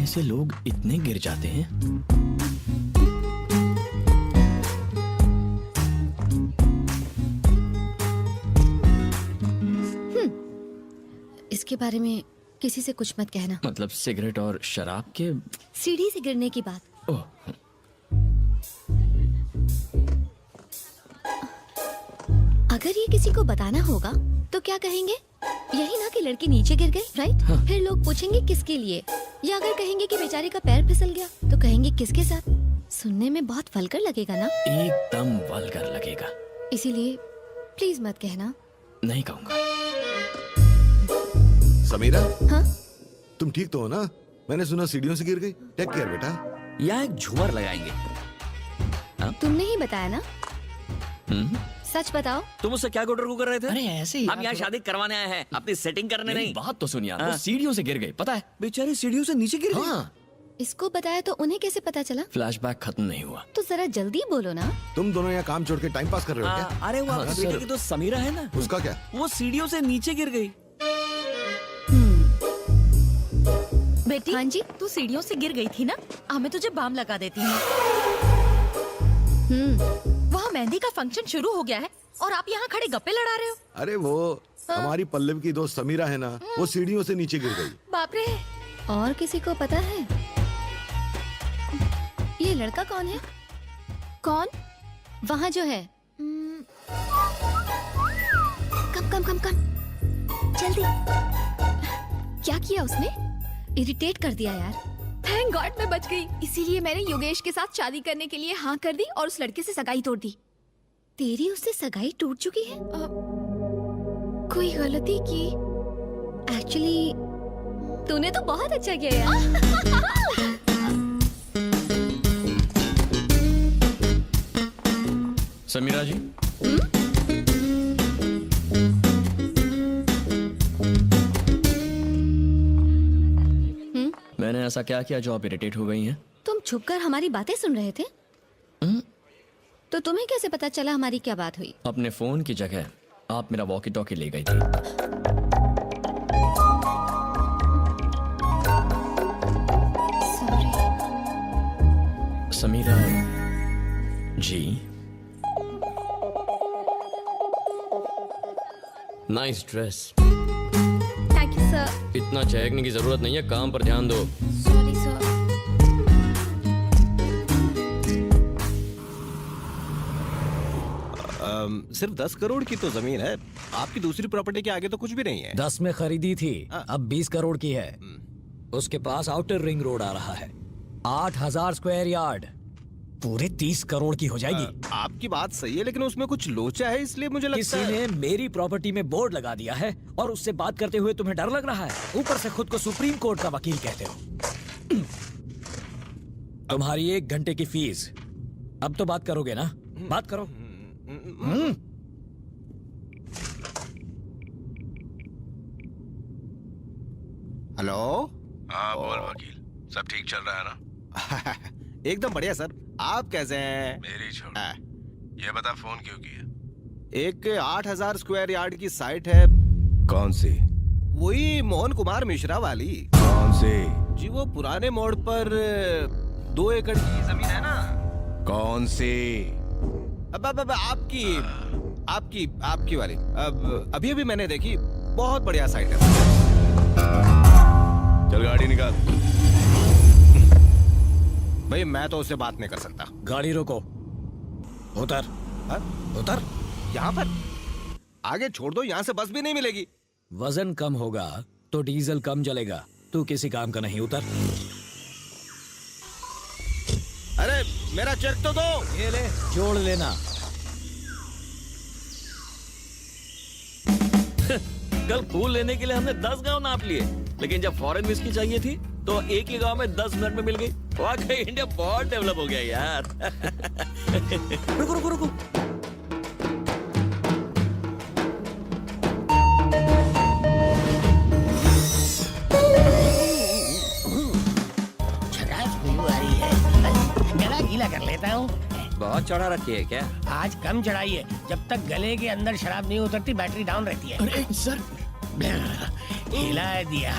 से लोग इतने गिर जाते हैं? इसके बारे में किसी से कुछ मत कहना। मतलब सिगरेट और शराब के? सीढ़ी से गिरने की बात। ओह, अगर ये किसी को बताना होगा तो क्या कहेंगे? यही ना कि लड़की नीचे गिर गई, राइट? हाँ। फिर लोग पूछेंगे किसके लिए, या अगर कहेंगे कि बेचारे का पैर फिसल गया तो कहेंगे किसके साथ? सुनने में बहुत वल्गर लगेगा ना? एकदम वल्गर लगेगा। इसीलिए प्लीज मत कहना। नहीं कहूंगा। समीरा, हाँ? तुम ठीक तो हो ना? मैंने सुना सीढ़ियों से गिर गई। टेक केयर बेटा। या एक झूमर लगाएंगे। तुमने ही बताया ना? हम्म? सच बताओ। तुम उससे क्या गुटर कर रहे थे? अरे ऐसे ही। हम यहाँ शादी करवाने आए हैं, अपनी सेटिंग करने मेरी नहीं। बात तो सुनिए, वो हाँ। सीढ़ियों से गिर गई, पता है? बेचारी सीढ़ियों से नीचे गिर गई। हाँ। इसको बताया तो उन्हें कैसे पता चला? फ्लैशबैक खत्म नहीं हुआ। तो जरा जल्दी बोलो ना। तुम दोनों यहाँ काम छोड़ के टाइम पास कर रहे हो क्या? अरे वो हाँ, आपके बेटे सर। की तो समीरा है ना, उसका क्या? वो सीढ़ियों से नीचे गिर गई। बेटी, हाँ जी। तू सीढ़ियों से गिर गई थी ना, हमें तुझे बाम लगा देती हूँ। वहाँ मेहंदी का फंक्शन शुरू हो गया है और आप यहाँ खड़े गप्पे लड़ा रहे हो। अरे वो हमारी पल्लवी की दोस्त समीरा है ना, वो सीढ़ियों से नीचे गिर गई। बाप रे। और किसी को पता है ये लड़का कौन है? कौन? वहाँ जो है। कम कम कम कम, जल्दी। क्या किया उसने? इरिटेट कर दिया यार। थैंक गॉड मैं बच गई। इसीलिए मैंने योगेश के साथ शादी करने के लिए हाँ कर दी और उस लड़के से सगाई तोड़ दी। तेरी उससे सगाई टूट चुकी है? कोई गलती की? एक्चुअली तूने तो बहुत अच्छा किया यार। समीरा जी, मैंने ऐसा क्या किया जो आप इरिटेट हो गई हैं? तुम छुपकर हमारी बातें सुन रहे थे? तो तुम्हें कैसे पता चला हमारी क्या बात हुई? अपने फोन की जगह आप मेरा वॉकी टॉकी ले गई थी। Sorry. Samira ji, nice dress. Thank you sir. इतना चहकने की जरूरत नहीं है, काम पर ध्यान दो। Sorry sir. सिर्फ 10 करोड़ की तो जमीन है, आपकी दूसरी प्रॉपर्टी के आगे तो कुछ भी नहीं है। 10 में खरीदी थी, हाँ। अब 20 करोड़ की है। उसके पास आउटर रिंग रोड आ रहा है, 8,000 स्क्वायर यार्ड, पूरे 30 करोड़ की हो जाएगी। आपकी बात सही है, लेकिन उसमें कुछ लोचा है, इसलिए मुझे लगता किसी है। ने मेरी प्रॉपर्टी में बोर्ड लगा दिया है और उससे बात करते हुए तुम्हें डर लग रहा है, ऊपर से खुद को सुप्रीम कोर्ट का वकील कहते हो। तुम्हारी 1 घंटे की फीस। अब तो बात करोगे ना? बात करो। हेलो। हाँ बोल वकील, सब ठीक चल रहा है ना? एकदम बढ़िया सर, आप कैसे हैं? मेरी छोड़, हाँ। ये बता फोन क्यों किया? एक 8,000 स्क्वायर यार्ड की साइट है। कौन सी? वही मोहन कुमार मिश्रा वाली। कौन सी? जी वो पुराने मोड़ पर 2 एकड़ की जमीन है ना। कौन सी? अब आपकी आपकी आपकी वाली। अब अभी अभी मैंने देखी, बहुत बढ़िया साइट है। चल गाड़ी निकाल। भाई मैं तो उससे बात नहीं कर सकता। गाड़ी रोको, उतर। हाँ? उतर। यहाँ पर आगे छोड़ दो, यहाँ से बस भी नहीं मिलेगी। वजन कम होगा तो डीजल कम जलेगा, तू किसी काम का नहीं। उतर। अरे मेरा चेक तो दो। ये ले, जोड़ लेना। कल फूल लेने के लिए हमने 10 गांव नाप लिए, लेकिन जब फॉरेन विस्की चाहिए थी तो एक ही गांव में 10 मिनट में मिल गई। वाकई इंडिया बहुत डेवलप हो गया यार। रुको रुको रुको, गला गीला कर लेता हूँ। बहुत चढ़ा रखी है क्या? आज कम चढ़ाई है, जब तक गले के अंदर शराब नहीं उतरती बैटरी डाउन रहती है। अरे सर, हिला दिया।